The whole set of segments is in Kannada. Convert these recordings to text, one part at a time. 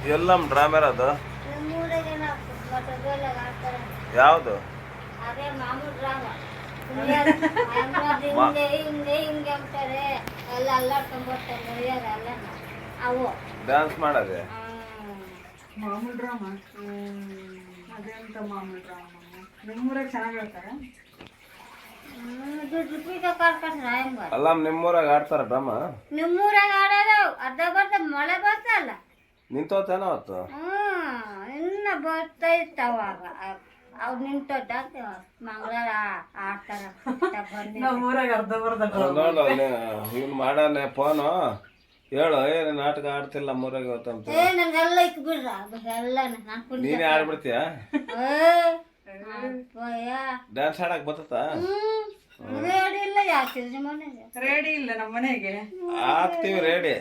ಎಲ್ಲ ಡ್ರಾಮಾ ಅದು ಯಾವುದು ಡ್ಯಾನ್ಸ್ ಮಾಡೋದೆ ಮಾಮೂಲ್ ಡ್ರಾಮಾ ಅದೆಂತ ಮಾಮೂಲ್ ಡ್ರಾಮಾ ನಿಮ್ಮೂರಾಗ ಚೆನ್ನಾಗಿ ಹೇಳ್ತಾರ ಅಲ್ಲ ನಿಮ್ಮೂರಾಗ ಆಡ್ತಾರ ಡ್ರಾಮಾ ನಿಮ್ಮೂರಾಗ ಆಡೋದು ಅರ್ಧ ಬರ್ತ ಮಳೆ ಬರ್ತಲ್ಲ ನಿಂತೋತೇನೋ ಅವತ್ತು ಇನ್ನ ಬರ್ತಾ ಇತ್ತು ಅವಾಗ ಅವ್ರು ನಿಂತೋಟ ಮಂಗಳವಾರ ಆಡ್ತಾರ ನಮ್ಮೂರಾಗ ಅರ್ಧ ಬರ್ದ ನೋಡು ಇವ್ನು ಮಾಡಾನೆ ಫೋನು ಹೇಳು ಏನು ನಾಟಕ ಆಡ್ತಿಲ್ಲ ಮೂರಾಗ ಇವತ್ತಂತ ನಂಗೆಲ್ಲ ಇಕ್ ಬಿಡ್ರ ಎಲ್ಲ ನೀನೇ ಆಡ್ಬಿಡ್ತೀಯ ಡ್ಯಾನ್ಸ್ ಆಡಕ್ ಬರ್ತತ ರೇಡಿ ಇಲ್ಲ ಯಾಕೆ ಮನೆಗೆ ರೆಡಿ ಇಲ್ಲ ನಮ್ಮ ಮನೆಗೆ ಹಾಕ್ತಿವಿ ರೆಡಿ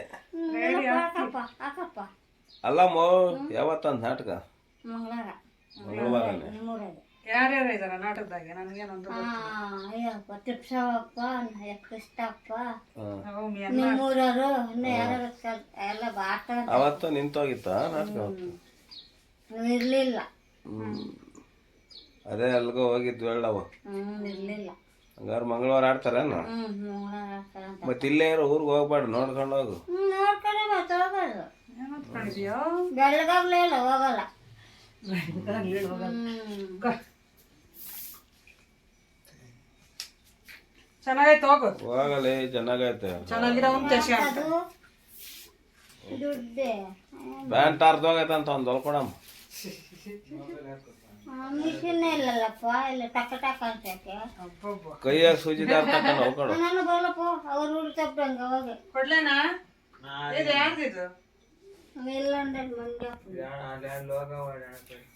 ಹಾಕಪ್ಪ ಅಲ್ಲ ಮೋ ಯಾವತ್ತಂತ ನಾಟಕ ಮಂಗಳವಾರ ಮಂಗಳವಾರನೇ ನಿಮ್ಮೂರಾಗ ಯಾರ್ಯಾರು ಇದಾರ ನಾಟಕದಾಗೆ ನನಗೇನೊಂದು ಅಯ್ಯಪ್ಪ ತಿಪ್ಸವಪ್ಪ ಕೃಷ್ಣಪ್ಪ ಸೌಮ್ಯ ನಿಮ್ಮೂರವರು ಇನ್ನು ಯಾರು ಎಲ್ಲ ಆಡ್ತಾರ ಅವತ್ತು ನಿಂತೋಗಿತ್ತ ನಾಟಕ ಅವತ್ತು ಇರ್ಲಿಲ್ಲ ಅದೇ ಅಲ್ಗೋ ಹೋಗಿದ್ವಿ ಹೇಳವು ಇರ್ಲಿಲ್ಲ ಹಂಗಾರೆ ಮಂಗಳವಾರ ಆಡ್ತಾರೇನು ಮಂಗಳವಾರ ಆಡ್ತಾರ ಅಂತ ಮತ್ತೆ ಇಲ್ಲೇ ಇರೋ ಊರಿಗೆ ಹೋಗ್ಬೇಡ ನೋಡ್ಕೊಂಡು ಹೋಗು ನೋಡ್ಕೊಂಡೆ ಮತ್ತೆ ಹೋಗೋದು ಏನ್ಕೊಂಡಿದ್ಯೋ ಬೆಳಗಾಗ್ಲೇ ಇಲ್ಲ ಹೋಗಲ್ಲ ಚೆನ್ನಾಗೈತೆ ಹೋಗು ಹೋಗಲಿ ಚೆನ್ನಾಗೈತೆ ಚೆನ್ನಾಗಿರೋ ಅದು ದುಡ್ಡೆ ಪ್ಯಾಂಟ್ ಅರ್ಧೋಗೈತೆ ಒಂದು ಹೊಲ್ಕೊಡಮ್ಮ ಮಿಷಿನ್ ಇಲ್ಲಲ್ಲಪ್ಪ ಇಲ್ಲ ಟಕ ಟಕ ಅಂತಕ್ಕೆ ಕೈಯಾಗ ಸೂಜಿ ದಾರ ತಕೊಂಡು ಹೊಲ್ಕೊಡು ನಾನು ಬರಲಪ್ಪ ಅವ್ರು ಊರು ತಪ್ಪಂಗ ಅವಾಗ ಕೊಡ್ಲೇನಾ ಇದು ಯಾರ್ದಿದು ಇಲ್ಲಂದ್ರೆ ಮಂಡ್ಯ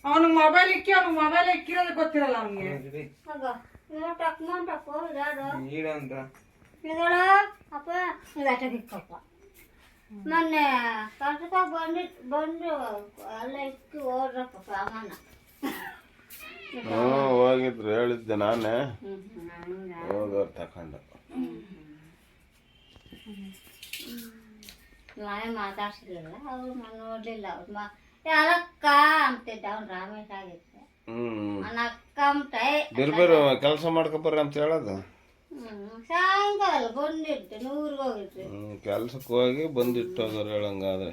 ಅವನಿಗೆ ಮೊಬೈಲ್ ಇಕ್ಕಿ ಅವ್ನಿಗೆ ಮೊಬೈಲ್ ಇಕ್ಕಿರೋದು ಗೊತ್ತಿರಲ್ಲ ಅವನಿಗೆ ಆಗ ಇವಾಗ ಟಕ್ ಮಾಡಪ್ಪ ಇದಾಡು ಇದಳ ಅಪ್ಪ ಇದಾಟಕ್ಕಿಕ್ಕಪ್ಪ ಮೊನ್ನೆ ಕರ್ಕ ಬಂದು ಎಲ್ಲ ಇಕ್ಕಿ ಹೋದ್ರಪ್ಪ ಸಾಮಾನ ಹ್ಞೂ ಹೋಗಿದ್ರು ಹೇಳಿದ್ದೆ ನಾನೇ ಹೋಗೋರು ತಕೊಂಡು ನಾನೇ ಮಾತಾಡ್ಸಿರ್ಲಿಲ್ಲ ಅವ್ರು ನೋಡ್ಲಿಲ್ಲ ಅವ್ರು ಯಾರಕ್ಕ ಅಂತಿದ್ದ ಅವ್ನು ರಾಮೇಶ್ ಆಗಿತ್ತು ನನ್ನ ಅಕ್ಕ ಅಂತೆ ಬಿರ್ಬಿರು ಕೆಲಸ ಮಾಡ್ಕೊಬರ್ರಿ ಅಂತ ಹೇಳೋದು ಸಾಯಂಕಾಲ ಬಂದಿರ್ತೆ ಊರಿಗೆ ಹೋಗಿರ್ತೆ ಕೆಲ್ಸಕ್ಕೆ ಹೋಗಿ ಬಂದಿಟ್ಟು ಹೋಗೋರು ಹೇಳಂಗಾದ್ರೆ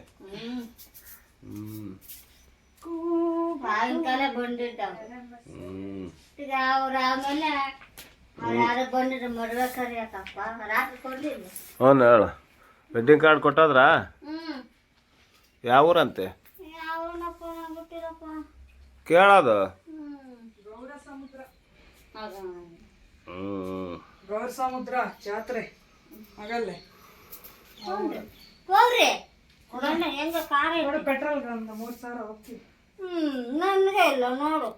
ಸಾಯಂಕಾಲ ಬಂದಿದ್ದ ಈಗ ಅವ್ರು ಆಮೇಲೆ ಯಾರು ಬಂದಿದ್ರು ಮದುವೆ ಕರಿಯಕ್ಕಪ್ಪ ರಾತ್ರಿ ಕೊಡ್ಲಿಲ್ಲ ಹ್ಞೂ ಹೇಳು ವೆಡ್ಡಿಂಗ್ ಕಾರ್ಡ್ ಕೊಟ್ಟದ್ರಾ ಯಾವ ಊರಂತೆ ಯಾವನಪ್ಪ ನಂಗೆ ಗೊತ್ತಿರಪ್ಪ ಕೇಳೋದು ಗೌರ ಸಮುದ್ರ ಹ್ಞೂ ಗೌರ ಸಮುದ್ರ ಜಾತ್ರೆ ಆಗಲ್ಲೇ ಹೋಗ್ರಿ ಗಂಡ ಹೆಂಗ ಕಾರ ನೋಡು ಪೆಟ್ರೋಲ್ ಒಂದು 3,000 ಹೋಗ್ತೀವಿ ನನಗೆ ಇಲ್ಲ ನೋಡು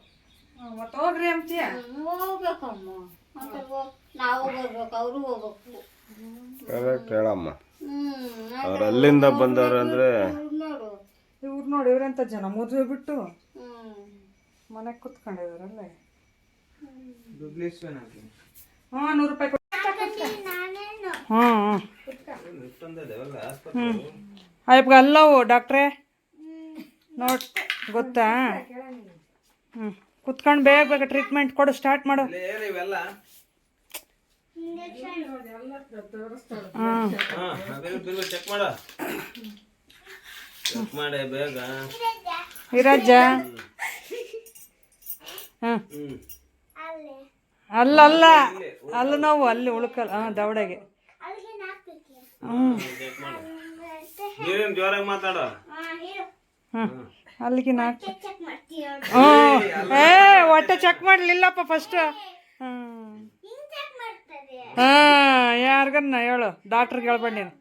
ಮತ್ತೆ ಹೋಗ್ರಿ ಅಂತೀಯ ಹೋಗ್ಬೇಕಮ್ಮ ಮತ್ತೆ ನಾವು ಬರ್ಬೇಕು ಅವರು ಹೋಗ್ಬೇಕು ಕರೆಕ್ಟ್ ಹೇಳಮ್ಮ ಅವ್ರು ಅಲ್ಲಿಂದ ಬಂದವ್ರು ಅಂದರೆ ನೋಡು ಇವ್ರು ನೋಡಿ ಇವ್ರೆಂತ ಜನ ಮದುವೆ ಬಿಟ್ಟು ಮನೆಗೆ ಕುತ್ಕೊಂಡಿದಾರಲ್ಲೇ ಹಾಂ 100 ರೂಪಾಯಿ ಅಯ್ಯಪ್ಪ ಅಲ್ಲವು ಡಾಕ್ಟ್ರೇ ನೋಡ್ ಗೊತ್ತಾ ಕುತ್ಕೊಂಡು ಬೇಗ ಟ್ರೀಟ್ಮೆಂಟ್ ಕೊಡು ಸ್ಟಾರ್ಟ್ ಮಾಡು ಚೆಕ್ ಮಾಡ ಚೆಕ್ ಮಾಡಿ ಬೇಗ ವಿರಾಜ ಅಲ್ಲ ಅಲ್ಲ ನೋವು ಅಲ್ಲಿ ಉಳ್ಕಲ್ಲ ದವಡೆಗೆ ನೀವೇನು ಜೋರಾಗಿ ಮಾತಾಡ ಅಲ್ಲಿಗೆ ನಾಲ್ಕು ಹೊಟ್ಟೆ ಚೆಕ್ ಮಾಡಲಿಲ್ಲಪ್ಪ ಫಸ್ಟ್ ಯಾರಿಗನ್ನ ಹೇಳು ಡಾಕ್ಟ್ರಿಗೆ ಹೇಳ್ಬೇಡ ನೀನು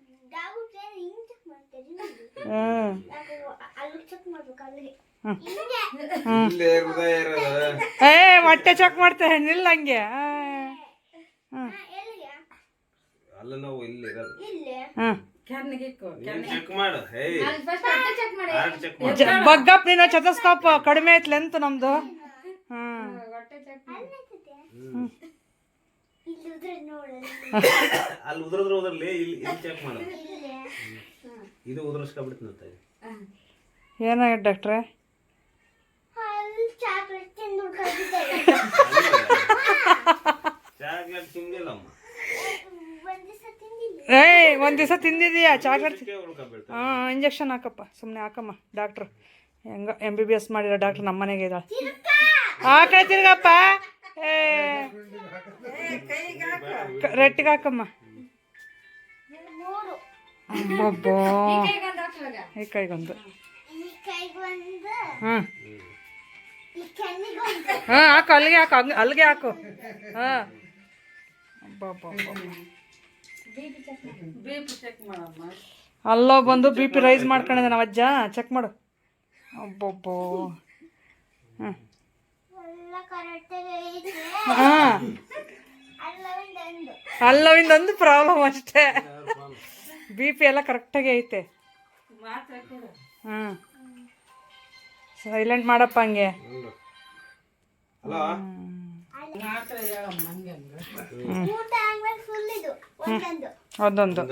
ಹೊಟ್ಟೆ ಚೆಕ್ ಮಾಡ್ತಾರೆ ನಿಲ್ಲ ಹಂಗೆ ಅಲ್ಲ ನಾವು ಇಲ್ಲಿ ಬಗ್ಗಪ್ಪ ನೀನು ಚತಸ್ಕೋಪ್ ಕಡಿಮೆ ಐತ್ಲೆ ಅಂತ ನಮ್ದು ಅಲ್ಲಿ ಉದ್ರದ್ರಲ್ಲಿ ಇಲ್ಲಿ ಚೆಕ್ ಮಾಡು. ಇದು ಉದ್ರಸ್ಕೊಬಿಡ್ತೀನಿ. ಏನಾಗಿದೆ ಡಾಕ್ಟ್ರೆ? ಚಾಕ್ಲೇಟ್ ತಿಂದಿಲ್ಲಮ್ಮ. ಏಯ್ ಒಂದು ದಿವಸ ತಿಂದಿದೀಯಾ ಚಾಕ್ಲೇಟ್? ಹಾಂ, ಇಂಜೆಕ್ಷನ್ ಹಾಕಪ್ಪ, ಸುಮ್ಮನೆ ಹಾಕಮ್ಮ. ಡಾಕ್ಟ್ರು ಹೆಂಗ MBBS ಮಾಡಿರೋ ಡಾಕ್ಟ್ರು ನಮ್ಮ ಮನೆಗೆ ಇದ್ದಾಳೆ. ಆ ಕಡೆ ತಿರ್ಗಪ್ಪ. ರೆಟ್ಟಿಗೆ ಹಾಕಮ್ಮ. ಅಬ್ಬಬ್ಬೋ, ಈ ಕೈಗೊಂದು. ಹಾಂ ಹಾಂ, ಹಾಕು, ಅಲ್ಲಿಗೆ ಹಾಕು, ಅಲ್ಲಿಗೆ ಹಾಕು. ಹಾಂ, ಅಲ್ಲೋ ಬಂದು BP ರೈಸ್ ಮಾಡ್ಕೊಂಡಿದ್ದೆ ನಾವು ಅಜ್ಜ. ಚೆಕ್ ಮಾಡು. ಅಬ್ಬಬ್ಬೋ. ಹಾಂ ಹಾಂ, ಅಲ್ಲವಿಂದೊಂದು ಪ್ರಾಬ್ಲಮ್ ಅಷ್ಟೇ. BP ಎಲ್ಲ ಕರೆಕ್ಟಾಗಿ ಐತೆ. ಹಾಂ, ಸೈಲೆಂಟ್ ಮಾಡಪ್ಪ ಹಂಗೆ. ಒಂದೊಂದು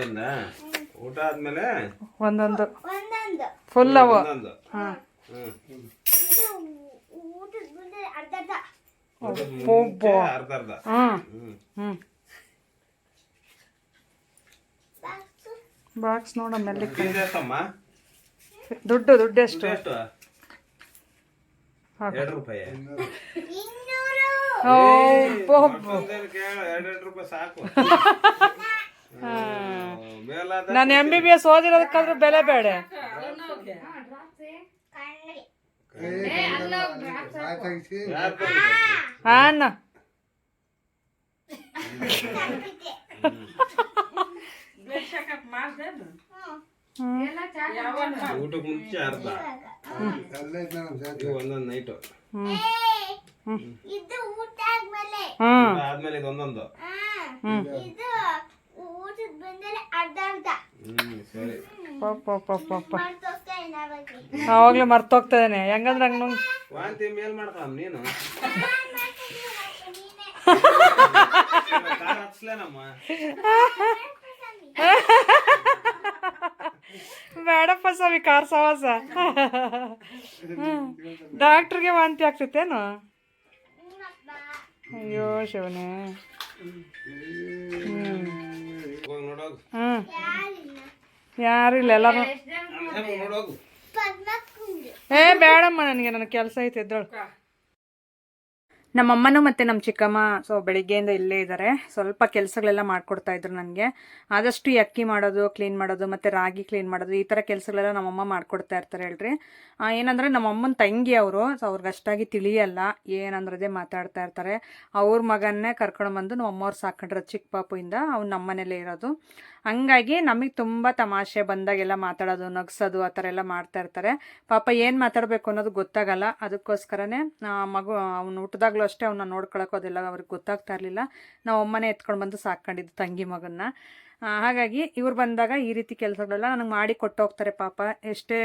ಊಟ ಆದ್ಮೇಲೆ ಒಂದೊಂದು ಫುಲ್ ಅವು. ಹಾಂ, ಅರ್ಧ. ಹಾಂ ಹ್ಞೂ, ಬಾಕ್ಸ್ ನೋಡಮ್ಮ ಎಲ್ಲಿ. ದುಡ್ಡು ಎಷ್ಟು? 2 ರೂಪಾಯಿ. 2 ರೂಪಾಯಿ ಸಾಕು. ನಾನು MBBS ಓದಿರೋದಕ್ಕಾದ್ರೂ ಬೆಲೆ ಬೇಡ. ಅನ್ನ ಊಟಕ್ಕೆ ಮುಂಚೆ ಅರ್ಧ, ಒಂದೊಂದು ನೈಟು. ಆದ್ಮೇಲೆ ಇದು ಒಂದೊಂದು. ಸರಿ. ಅವಾಗ್ಲೇ ಮರ್ತೋಗ್ತದೇನೆ. ಹೆಂಗಂದ್ರೆ ಹಂಗ ವಾಂತಿ ಮೇಲ್ ಮಾಡ್ಕೊ ನೀನು. ಹಚ್ಲೇನಮ್ಮ. ಬೇಡಪ್ಪ ಸ್ವಾಮಿ, ಕಾರ್ ಸವಾಸ. ಡಾಕ್ಟ್ರಿಗೆ ವಾಂತಿ ಆಗ್ತೈತೇನು? ಅಯ್ಯೋ ಶಿವನೇ. ಹ್ಞೂ, ಯಾರು ಇಲ್ಲ, ಎಲ್ಲರೂ. ಬೇಡಮ್ಮ, ನನಗೆ ಕೆಲಸ ಐತೆ, ಎದ್ದಳು. ನಮ್ಮಮ್ಮನೂ ಮತ್ತು ನಮ್ಮ ಚಿಕ್ಕಮ್ಮ ಬೆಳಿಗ್ಗೆಯಿಂದ ಇಲ್ಲೇ ಇದ್ದಾರೆ. ಸ್ವಲ್ಪ ಕೆಲಸಗಳೆಲ್ಲ ಮಾಡಿಕೊಡ್ತಾ ಇದ್ರು ನನಗೆ. ಆದಷ್ಟು ಈ ಅಕ್ಕಿ ಮಾಡೋದು, ಕ್ಲೀನ್ ಮಾಡೋದು, ಮತ್ತು ರಾಗಿ ಕ್ಲೀನ್ ಮಾಡೋದು, ಈ ಥರ ಕೆಲಸಗಳೆಲ್ಲ ನಮ್ಮಮ್ಮ ಮಾಡಿಕೊಡ್ತಾ ಇರ್ತಾರೆ ಹೇಳ್ರಿ. ಏನಂದರೆ ನಮ್ಮಮ್ಮನ ತಂಗಿ ಅವರು, ಅವ್ರಿಗೆ ಅಷ್ಟಾಗಿ ತಿಳಿಯಲ್ಲ, ಏನಂದ್ರದೇ ಮಾತಾಡ್ತಾ ಇರ್ತಾರೆ. ಅವ್ರ ಮಗನ್ನೇ ಕರ್ಕೊಂಡ್ಬಂದು ನಮ್ಮಮ್ಮವ್ರು ಸಾಕೊಂಡಿರೋದು ಚಿಕ್ಕ ಪಾಪುಯಿಂದ. ಅವ್ನು ನಮ್ಮನೇಲೇ ಇರೋದು. ಹಂಗಾಗಿ ನಮಗೆ ತುಂಬ ತಮಾಷೆ ಬಂದಾಗೆಲ್ಲ ಮಾತಾಡೋದು, ನಗ್ಸೋದು, ಆ ಥರ ಎಲ್ಲ ಮಾಡ್ತಾ ಇರ್ತಾರೆ. ಪಾಪ ಏನು ಮಾತಾಡಬೇಕು ಅನ್ನೋದು ಗೊತ್ತಾಗಲ್ಲ. ಅದಕ್ಕೋಸ್ಕರನೇ ಮಗು ಅವ್ನು ಹುಟ್ಟಿದಾಗ್ಲೂ ಅಷ್ಟೇ ಅವನ್ನ ನೋಡ್ಕೊಳಕ್ಕೋ ಅದೆಲ್ಲ ಅವ್ರಿಗೆ ಗೊತ್ತಾಗ್ತಾ ಇರಲಿಲ್ಲ. ನಾವು ಅಮ್ಮನೇ ಎತ್ಕೊಂಡು ಬಂದು ಸಾಕೊಂಡಿದ್ದು ತಂಗಿ ಮಗನ್ನ. ಹಾಗಾಗಿ ಇವ್ರು ಬಂದಾಗ ಈ ರೀತಿ ಕೆಲಸಗಳೆಲ್ಲ ನನಗೆ ಮಾಡಿ ಕೊಟ್ಟು ಹೋಗ್ತಾರೆ. ಪಾಪ ಎಷ್ಟೇ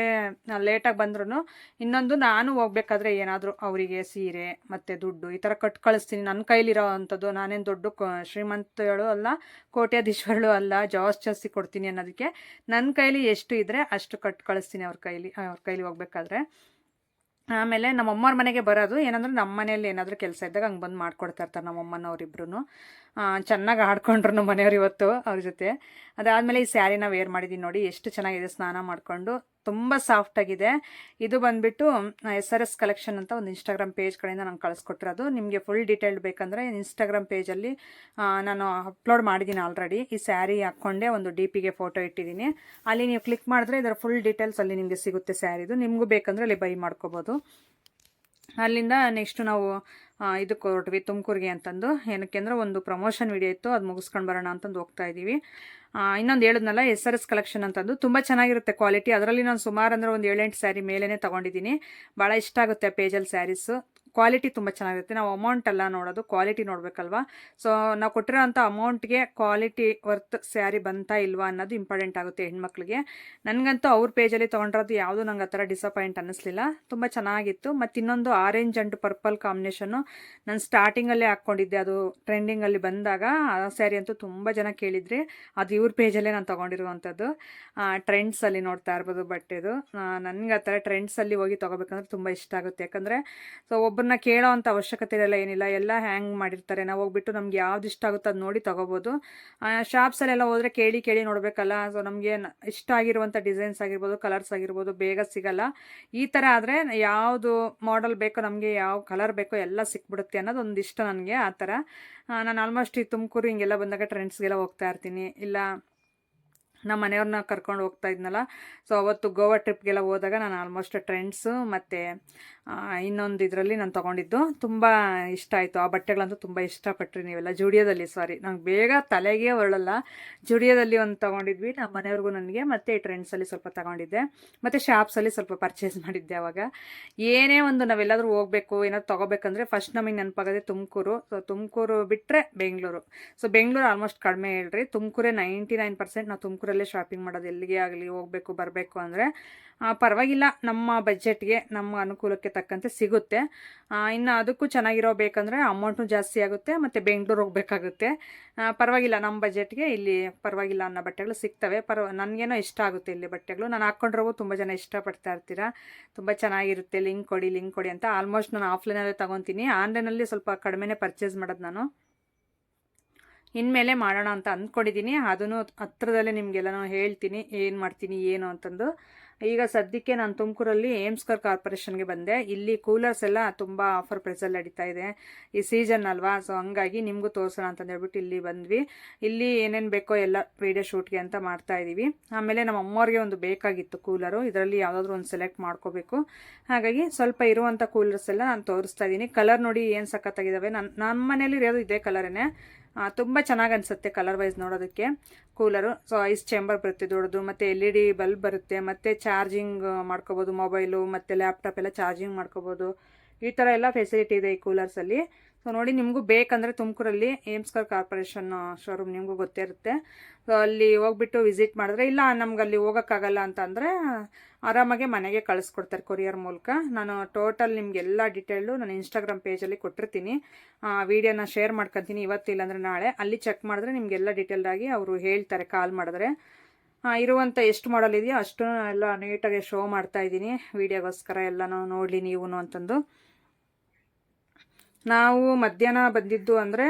ಲೇಟಾಗಿ ಬಂದ್ರೂ. ಇನ್ನೊಂದು, ನಾನು ಹೋಗ್ಬೇಕಾದ್ರೆ ಏನಾದರೂ ಅವರಿಗೆ ಸೀರೆ ಮತ್ತು ದುಡ್ಡು ಈ ಥರ ಕಟ್ಟು ಕಳಿಸ್ತೀನಿ. ನನ್ನ ಕೈಲಿರೋ ಅಂಥದ್ದು. ನಾನೇನು ದೊಡ್ಡ ಶ್ರೀಮಂತಳು ಅಲ್ಲ, ಕೋಟ್ಯಾಧೀಶ್ವರಳು ಅಲ್ಲ, ಜಾಸ್ತಿ ಕೊಡ್ತೀನಿ ಅನ್ನೋದಕ್ಕೆ ನನ್ನ ಕೈಲಿ ಎಷ್ಟು ಇದ್ದರೆ ಅಷ್ಟು ಕಟ್ಟು ಕಳಿಸ್ತೀನಿ ಅವ್ರ ಕೈಲಿ ಹೋಗ್ಬೇಕಾದ್ರೆ. ಆಮೇಲೆ ನಮ್ಮಮ್ಮವ್ರ ಮನೆಗೆ ಬರೋದು ಏನಂದ್ರೆ ನಮ್ಮ ಮನೇಲಿ ಏನಾದರೂ ಕೆಲಸ ಇದ್ದಾಗ ಹಂಗೆ ಬಂದು ಮಾಡ್ಕೊಡ್ತಾ ಇರ್ತಾರೆ ನಮ್ಮಮ್ಮನವರಿಬ್ರು. ಚೆನ್ನಾಗಿ ಆಡ್ಕೊಂಡ್ರು ನಮ್ಮ ಮನೆಯವ್ರು ಇವತ್ತು ಅವ್ರ ಜೊತೆ. ಅದಾದಮೇಲೆ ಈ ಸ್ಯಾರಿನ ವೇರ್ ಮಾಡಿದ್ದೀನಿ ನೋಡಿ, ಎಷ್ಟು ಚೆನ್ನಾಗಿದೆ. ಸ್ನಾನ ಮಾಡಿಕೊಂಡು ತುಂಬ ಸಾಫ್ಟಾಗಿದೆ. ಇದು ಬಂದುಬಿಟ್ಟು SRS ಕಲೆಕ್ಷನ್ ಅಂತ ಒಂದು ಇನ್ಸ್ಟಾಗ್ರಾಮ್ ಪೇಜ್ ಕಡೆಯಿಂದ ನಾನು ಕಳಿಸ್ಕೊಟ್ಟಿರೋದು. ನಿಮಗೆ ಫುಲ್ ಡೀಟೇಲ್ಡ್ ಬೇಕಂದರೆ ಇನ್ಸ್ಟಾಗ್ರಾಮ್ ಪೇಜಲ್ಲಿ ನಾನು ಅಪ್ಲೋಡ್ ಮಾಡಿದ್ದೀನಿ ಆಲ್ರೆಡಿ. ಈ ಸ್ಯಾರಿ ಹಾಕ್ಕೊಂಡೆ ಒಂದು DPಗೆ ಫೋಟೋ ಇಟ್ಟಿದ್ದೀನಿ. ಅಲ್ಲಿ ನೀವು ಕ್ಲಿಕ್ ಮಾಡಿದ್ರೆ ಇದರ ಫುಲ್ ಡೀಟೇಲ್ಸ್ ಅಲ್ಲಿ ನಿಮಗೆ ಸಿಗುತ್ತೆ ಸ್ಯಾರಿದು. ನಿಮಗೂ ಬೇಕಂದರೆ ಅಲ್ಲಿ ಬೈ ಮಾಡ್ಕೋಬೋದು. ಅಲ್ಲಿಂದ ನೆಕ್ಸ್ಟು ನಾವು ಇದಕ್ಕೆ ಹೊರಟ್ವಿ, ತುಮಕೂರಿಗೆ ಅಂತಂದು. ಏನಕ್ಕೆ ಅಂದರೆ ಒಂದು ಪ್ರಮೋಷನ್ ವಿಡಿಯೋ ಇತ್ತು, ಅದು ಮುಗಿಸ್ಕೊಂಡು ಬರೋಣ ಅಂತಂದು ಹೋಗ್ತಾ ಇದ್ದೀವಿ. ಇನ್ನೊಂದು ಹೇಳಿದ್ನಲ್ಲ SRS ಕಲೆಕ್ಷನ್ ಅಂತಂದು, ತುಂಬ ಚೆನ್ನಾಗಿರುತ್ತೆ ಕ್ವಾಲಿಟಿ. ಅದರಲ್ಲಿ ನಾನು ಸುಮಾರು ಅಂದರೆ ಒಂದು 7-8 ಸ್ಯಾರಿ ಮೇಲೇ ತೊಗೊಂಡಿದ್ದೀನಿ. ಭಾಳ ಇಷ್ಟ ಆಗುತ್ತೆ ಪೇಜಲ್ಲಿ ಸ್ಯಾರೀಸು. ಕ್ವಾಲಿಟಿ ತುಂಬ ಚೆನ್ನಾಗಿರುತ್ತೆ. ನಾವು ಅಮೌಂಟ್ ಎಲ್ಲ ನೋಡೋದು, ಕ್ವಾಲಿಟಿ ನೋಡಬೇಕಲ್ವಾ. ಸೊ ನಾವು ಕೊಟ್ಟಿರೋಂಥ ಅಮೌಂಟ್ಗೆ ಕ್ವಾಲಿಟಿ ವರ್ತ್ ಸ್ಯಾರಿ ಬಂತಾ ಇಲ್ವಾ ಅನ್ನೋದು ಇಂಪಾರ್ಟೆಂಟ್ ಆಗುತ್ತೆ ಹೆಣ್ಮಕ್ಳಿಗೆ. ನನಗಂತೂ ಅವ್ರ ಪೇಜಲ್ಲಿ ತೊಗೊಂಡಿರೋದು ಯಾವುದೂ ನಂಗೆ ಆ ಥರ ಡಿಸಪಾಯಿಂಟ್ ಅನ್ನಿಸ್ಲಿಲ್ಲ, ತುಂಬ ಚೆನ್ನಾಗಿತ್ತು. ಮತ್ತು ಇನ್ನೊಂದು ಆರೆಂಜ್ ಆ್ಯಂಡ್ ಪರ್ಪಲ್ ಕಾಂಬಿನೇಷನ್ನು ನಾನು ಸ್ಟಾರ್ಟಿಂಗಲ್ಲೇ ಹಾಕ್ಕೊಂಡಿದ್ದೆ, ಅದು ಟ್ರೆಂಡಿಂಗಲ್ಲಿ ಬಂದಾಗ ಆ ಸ್ಯಾರಿ ಅಂತೂ ತುಂಬ ಜನ ಕೇಳಿದ್ರಿ. ಅದು ಇವ್ರ ಪೇಜಲ್ಲೇ ನಾನು ತೊಗೊಂಡಿರುವಂಥದ್ದು. ಟ್ರೆಂಡ್ಸಲ್ಲಿ ನೋಡ್ತಾ ಇರ್ಬೋದು ಬಟ್ಟೆದು. ನನಗೆ ಆ ಥರ ಟ್ರೆಂಡ್ಸಲ್ಲಿ ಹೋಗಿ ತೊಗೋಬೇಕಂದ್ರೆ ತುಂಬ ಇಷ್ಟ ಆಗುತ್ತೆ. ಯಾಕಂದರೆ ಸೊ ಒಬ್ಬರನ್ನ ಕೇಳೋ ಅಂಥ ಅವಶ್ಯಕತೆ ಇರಲ್ಲ, ಏನಿಲ್ಲ, ಎಲ್ಲ ಹ್ಯಾಂಗ್ ಮಾಡಿರ್ತಾರೆ. ನಾವು ಹೋಗ್ಬಿಟ್ಟು ನಮ್ಗೆ ಯಾವ್ದು ಇಷ್ಟ ಆಗುತ್ತೋ ಅದು ನೋಡಿ ತೊಗೋಬೋದು. ಶಾಪ್ಸಲ್ಲೆಲ್ಲ ಹೋದರೆ ಕೇಳಿ ಕೇಳಿ ನೋಡಬೇಕಲ್ಲ. ಸೊ ನಮಗೆ ಇಷ್ಟ ಆಗಿರುವಂಥ ಡಿಸೈನ್ಸ್ ಆಗಿರ್ಬೋದು, ಕಲರ್ಸ್ ಆಗಿರ್ಬೋದು ಬೇಗ ಸಿಗಲ್ಲ. ಈ ಥರ ಆದರೆ ಯಾವುದು ಮಾಡೆಲ್ ಬೇಕೋ, ನಮಗೆ ಯಾವ ಕಲರ್ ಬೇಕೋ ಎಲ್ಲ ಸಿಕ್ಬಿಡುತ್ತೆ ಅನ್ನೋದು ಒಂದು ಇಷ್ಟ ನನಗೆ. ಆ ಥರ ನಾನು ಆಲ್ಮೋಸ್ಟ್ ಈ ತುಮಕೂರು ಹಿಂಗೆಲ್ಲ ಬಂದಾಗ ಟ್ರೆಂಡ್ಸ್ಗೆಲ್ಲ ಹೋಗ್ತಾ ಇರ್ತೀನಿ. ಇಲ್ಲ ನಮ್ಮ ಮನೆಯವ್ರನ್ನ ಕರ್ಕೊಂಡು ಹೋಗ್ತಾ ಇದ್ನಲ್ಲ, ಸೊ ಅವತ್ತು ಗೋವಾ ಟ್ರಿಪ್ಗೆಲ್ಲ ಹೋದಾಗ ನಾನು ಆಲ್ಮೋಸ್ಟ್ ಟ್ರೆಂಡ್ಸು ಮತ್ತು ಇನ್ನೊಂದು ಇದರಲ್ಲಿ ನಾನು ತೊಗೊಂಡಿದ್ದು ತುಂಬ ಇಷ್ಟ ಆಯಿತು. ಆ ಬಟ್ಟೆಗಳಂತೂ ತುಂಬ ಇಷ್ಟಪಟ್ರಿ ನೀವೆಲ್ಲ. ಜುಡಿಯೋದಲ್ಲಿ, ಸಾರಿ, ನಂಗೆ ಬೇಗ ತಲೆಗೆ ಹೊರಳಲ್ಲ. ಜುಡಿಯೋದಲ್ಲಿ ಒಂದು ತೊಗೊಂಡಿದ್ವಿ ನಮ್ಮ ಮನೆಯವ್ರಿಗೂ ನನಗೆ, ಮತ್ತು ಟ್ರೆಂಡ್ಸಲ್ಲಿ ಸ್ವಲ್ಪ ತೊಗೊಂಡಿದ್ದೆ, ಮತ್ತು ಶಾಪ್ಸಲ್ಲಿ ಸ್ವಲ್ಪ ಪರ್ಚೇಸ್ ಮಾಡಿದ್ದೆ. ಅವಾಗ ಏನೇ ಒಂದು ನಾವೆಲ್ಲಾದರೂ ಹೋಗಬೇಕು, ಏನಾದ್ರು ತೊಗೋಬೇಕಂದ್ರೆ ಫಸ್ಟ್ ನಮಗೆ ನೆನಪಾಗೋದೆ ತುಮಕೂರು. ಸೊ ತುಮಕೂರು ಬಿಟ್ಟರೆ ಬೆಂಗಳೂರು. ಸೊ ಬೆಂಗಳೂರು ಆಲ್ಮೋಸ್ಟ್ ಕಡಿಮೆ ಹೇಳ್ರಿ, ತುಮಕೂರೇ 99% ನಾವು ತುಮಕೂರಲ್ಲೇ ಶಾಪಿಂಗ್ ಮಾಡೋದು. ಎಲ್ಲಿಗೆ ಆಗಲಿ ಹೋಗಬೇಕು ಬರಬೇಕು ಅಂದರೆ ಪರವಾಗಿಲ್ಲ, ನಮ್ಮ ಬಜೆಟ್ಗೆ ನಮ್ಮ ಅನುಕೂಲಕ್ಕೆ ತಕ್ಕಂತೆ ಸಿಗುತ್ತೆ. ಇನ್ನು ಅದಕ್ಕೂ ಚೆನ್ನಾಗಿರೋ ಬೇಕಂದರೆ ಅಮೌಂಟು ಜಾಸ್ತಿ ಆಗುತ್ತೆ, ಮತ್ತು ಬೆಂಗಳೂರು ಹೋಗಬೇಕಾಗುತ್ತೆ. ಪರವಾಗಿಲ್ಲ, ನಮ್ಮ ಬಜೆಟ್ಗೆ ಇಲ್ಲಿ ಪರವಾಗಿಲ್ಲ ಅನ್ನೋ ಬಟ್ಟೆಗಳು ಸಿಗ್ತವೆ. ನನಗೇನೋ ಇಷ್ಟ ಆಗುತ್ತೆ ಇಲ್ಲಿ ಬಟ್ಟೆಗಳು. ನಾನು ಹಾಕ್ಕೊಂಡಿರೋವು ತುಂಬ ಜನ ಇಷ್ಟಪಡ್ತಾ ಇರ್ತೀರಾ, ತುಂಬ ಚೆನ್ನಾಗಿರುತ್ತೆ, ಲಿಂಕ್ ಕೊಡಿ ಅಂತ. ಆಲ್ಮೋಸ್ಟ್ ನಾನು ಆಫ್ಲೈನಲ್ಲೇ ತೊಗೊತೀನಿ, ಆನ್ಲೈನಲ್ಲಿ ಸ್ವಲ್ಪ ಕಡಿಮೆನೇ ಪರ್ಚೇಸ್ ಮಾಡೋದು ನಾನು. ಇನ್ಮೇಲೆ ಮಾಡೋಣ ಅಂತ ಅಂದ್ಕೊಂಡಿದ್ದೀನಿ. ಅದನ್ನು ಹತ್ರದಲ್ಲೇ ನಿಮಗೆಲ್ಲನೂ ಹೇಳ್ತೀನಿ ಏನು ಮಾಡ್ತೀನಿ ಏನು ಅಂತಂದು. ಈಗ ಸದ್ಯಕ್ಕೆ ನಾನು ತುಮಕೂರಲ್ಲಿ ಏಮ್ಸ್ಕರ್ ಕಾರ್ಪೊರೇಷನ್ಗೆ ಬಂದೆ. ಇಲ್ಲಿ ಕೂಲರ್ಸ್ ಎಲ್ಲ ತುಂಬ ಆಫರ್ ಪ್ರೈಸಲ್ಲಿ ನಡೀತಾ ಇದೆ, ಈ ಸೀಸನ್ ಅಲ್ವಾ. ಸೊ ಹಂಗಾಗಿ ನಿಮಗೂ ತೋರಿಸೋಣ ಅಂತಂದು ಹೇಳ್ಬಿಟ್ಟು ಇಲ್ಲಿ ಬಂದ್ವಿ. ಇಲ್ಲಿ ಏನೇನು ಬೇಕೋ ಎಲ್ಲ ವೀಡಿಯೋ ಶೂಟ್ಗೆ ಅಂತ ಮಾಡ್ತಾ ಇದ್ದೀವಿ. ಆಮೇಲೆ ನಮ್ಮ ಅಮ್ಮವ್ರಿಗೆ ಒಂದು ಬೇಕಾಗಿತ್ತು ಕೂಲರು, ಇದರಲ್ಲಿ ಯಾವುದಾದ್ರೂ ಒಂದು ಸೆಲೆಕ್ಟ್ ಮಾಡ್ಕೋಬೇಕು. ಹಾಗಾಗಿ ಸ್ವಲ್ಪ ಇರುವಂಥ ಕೂಲರ್ಸ್ ಎಲ್ಲ ನಾನು ತೋರಿಸ್ತಾ ಇದ್ದೀನಿ. ಕಲರ್ ನೋಡಿ ಏನು ಸಖತ್ತಾಗಿದ್ದಾವೆ. ನಮ್ಮ ಮನೇಲಿ ಇರೋದು ಇದೇ ಕಲರೇ, ತುಂಬ ಚೆನ್ನಾಗಿ ಅನಿಸುತ್ತೆ ಕಲರ್ ವೈಸ್ ನೋಡೋದಕ್ಕೆ ಕೂಲರು. ಸೊ ಐಸ್ ಚೇಂಬರ್ ಬರುತ್ತೆ ದೊಡ್ಡದು, ಮತ್ತು LED ಬಲ್ಬ್ ಬರುತ್ತೆ, ಮತ್ತು ಚಾರ್ಜಿಂಗ್ ಮಾಡ್ಕೋಬೋದು ಮೊಬೈಲು ಮತ್ತು ಲ್ಯಾಪ್ಟಾಪ್ ಎಲ್ಲ ಚಾರ್ಜಿಂಗ್ ಮಾಡ್ಕೋಬೋದು. ಈ ಥರ ಎಲ್ಲ ಫೆಸಿಲಿಟಿ ಇದೆ ಈ ಕೂಲರ್ಸಲ್ಲಿ. ಸೊ ನೋಡಿ, ನಿಮಗೂ ಬೇಕಂದರೆ ತುಮಕೂರಲ್ಲಿ ಏಮ್ಸ್ಕರ್ ಕಾರ್ಪೊರೇಷನ್ ಶೋರೂಮ್ ನಿಮಗೂ ಗೊತ್ತೇ ಇರುತ್ತೆ. ಸೊ ಅಲ್ಲಿ ಹೋಗ್ಬಿಟ್ಟು ವಿಸಿಟ್ ಮಾಡಿದ್ರೆ, ಇಲ್ಲ ನಮ್ಗೆ ಅಲ್ಲಿ ಹೋಗೋಕ್ಕಾಗಲ್ಲ ಅಂತ ಅಂದರೆ ಆರಾಮಾಗೆ ಮನೆಗೆ ಕಳಿಸ್ಕೊಡ್ತಾರೆ ಕೊರಿಯರ್ ಮೂಲಕ. ನಾನು ಟೋಟಲ್ ನಿಮಗೆಲ್ಲ ಡೀಟೇಲು ನಾನು ಇನ್ಸ್ಟಾಗ್ರಾಮ್ ಪೇಜಲ್ಲಿ ಕೊಟ್ಟಿರ್ತೀನಿ, ವೀಡಿಯೋನ ಶೇರ್ ಮಾಡ್ಕೊತೀನಿ ಇವತ್ತು ಇಲ್ಲಾಂದರೆ ನಾಳೆ. ಅಲ್ಲಿ ಚೆಕ್ ಮಾಡಿದ್ರೆ ನಿಮಗೆಲ್ಲ ಡೀಟೇಲ್ಡಾಗಿ ಅವರು ಹೇಳ್ತಾರೆ ಕಾಲ್ ಮಾಡಿದ್ರೆ. ಇರುವಂಥ ಎಷ್ಟು ಮಾಡಲ್ ಇದೆಯೋ ಅಷ್ಟು ಎಲ್ಲ ನೀಟಾಗಿ ಶೋ ಮಾಡ್ತಾ ಇದ್ದೀನಿ ವೀಡಿಯೋಗೋಸ್ಕರ, ಎಲ್ಲನೂ ನೋಡಲಿ ನೀವು ಅಂತಂದು. ನಾವು ಮಧ್ಯಾಹ್ನ ಬಂದಿದ್ದು ಅಂದರೆ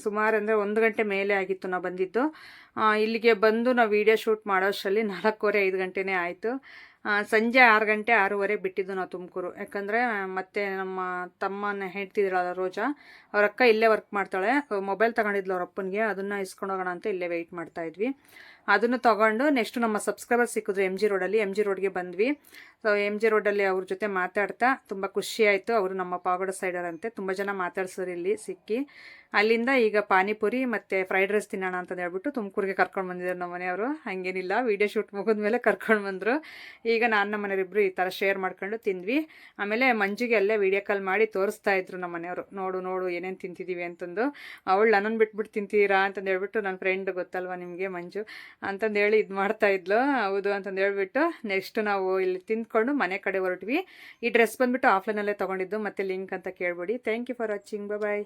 ಸುಮಾರು ಅಂದರೆ 1 ಗಂಟೆ ಮೇಲೆ ಆಗಿತ್ತು ನಾವು ಬಂದಿದ್ದು. ಇಲ್ಲಿಗೆ ಬಂದು ನಾವು ವೀಡಿಯೋ ಶೂಟ್ ಮಾಡೋಷ್ಟರಲ್ಲಿ 4:45 ಗಂಟೆನೇ ಆಯಿತು. ಸಂಜೆ 6 ಗಂಟೆ 6:30 ಬಿಟ್ಟಿದ್ದು ನಾವು ತುಮಕೂರು. ಯಾಕಂದರೆ ಮತ್ತೆ ನಮ್ಮ ತಮ್ಮನ ಹೇಳ್ತಿದ್ರಲ್ಲ ರೋಜಾ, ಅವ್ರ ಅಕ್ಕ ಇಲ್ಲೇ ವರ್ಕ್ ಮಾಡ್ತಾಳೆ. ಮೊಬೈಲ್ ತಗೊಂಡಿದ್ಲು ಅವ್ರ ಅಪ್ಪನಿಗೆ, ಅದನ್ನು ಇಸ್ಕೊಂಡು ಹೋಗೋಣ ಅಂತ ಇಲ್ಲೇ ವೆಯ್ಟ್ ಮಾಡ್ತಾಯಿದ್ವಿ. ಅದನ್ನು ತೊಗೊಂಡು ನೆಕ್ಸ್ಟ್ ನಮ್ಮ ಸಬ್ಸ್ಕ್ರೈಬರ್ ಸಿಕ್ಕಿದ್ರು MG ರೋಡಲ್ಲಿ. MG ರೋಡ್ಗೆ ಬಂದ್ವಿ. ಸೊ MG ರೋಡಲ್ಲಿ ಅವ್ರ ಜೊತೆ ಮಾತಾಡ್ತಾ ತುಂಬ ಖುಷಿ ಆಯಿತು. ಅವರು ನಮ್ಮ ಪಾವಗಡ ಸೈಡರಂತೆ, ತುಂಬ ಜನ ಮಾತಾಡ್ಸೋರು ಇಲ್ಲಿ ಸಿಕ್ಕಿ. ಅಲ್ಲಿಂದ ಈಗ ಪಾನಿಪುರಿ ಮತ್ತು ಫ್ರೈಡ್ ರೈಸ್ ತಿನ್ನೋಣ ಅಂತಂದು ಹೇಳ್ಬಿಟ್ಟು ತುಮಕೂರಿಗೆ ಕರ್ಕೊಂಡು ಬಂದಿದ್ದಾರೆ ನಮ್ಮ ಮನೆಯವರು. ಹಾಗೇನಿಲ್ಲ, ವೀಡಿಯೋ ಶೂಟ್ ಮುಗಿದ್ಮೇಲೆ ಕರ್ಕೊಂಡು ಬಂದರು. ಈಗ ನಾನು ನಮ್ಮ ಮನೆಯವರಿಬ್ಬರು ಈ ಥರ ಶೇರ್ ಮಾಡ್ಕೊಂಡು ತಿಂದ್ವಿ. ಆಮೇಲೆ ಮಂಜುಗೆ ಅಲ್ಲೇ ವೀಡಿಯೋ ಕಾಲ್ ಮಾಡಿ ತೋರಿಸ್ತಾ ಇದ್ರು ನಮ್ಮ ಮನೆಯವರು, ನೋಡು ಏನೇನು ತಿಂತಿದ್ದೀವಿ ಅಂತಂದು. ಅವಳು ನನ್ನನ್ನು ಬಿಟ್ಬಿಟ್ಟು ತಿಂತೀರಾ ಅಂತಂದು ಹೇಳ್ಬಿಟ್ಟು, ನನ್ನ ಫ್ರೆಂಡ್ ಗೊತ್ತಲ್ವ ನಿಮಗೆ ಮಂಜು ಅಂತಂದೇಳಿ ಇದು ಮಾಡ್ತಾ ಇದ್ಲು. ಹೌದು ಅಂತಂದು ಹೇಳ್ಬಿಟ್ಟು ನೆಕ್ಸ್ಟ್ ನಾವು ಇಲ್ಲಿ ತಿಂದ್ಕೊಂಡು ಮನೆ ಕಡೆ ಹೊರಟ್ವಿ. ಈ ಡ್ರೆಸ್ ಬಂದುಬಿಟ್ಟು ಆಫ್ಲೈನಲ್ಲೇ ತೊಗೊಂಡಿದ್ದು, ಮತ್ತು ಲಿಂಕ್ ಅಂತ ಕೇಳ್ಬೇಡಿ. Thank you for watching, bye.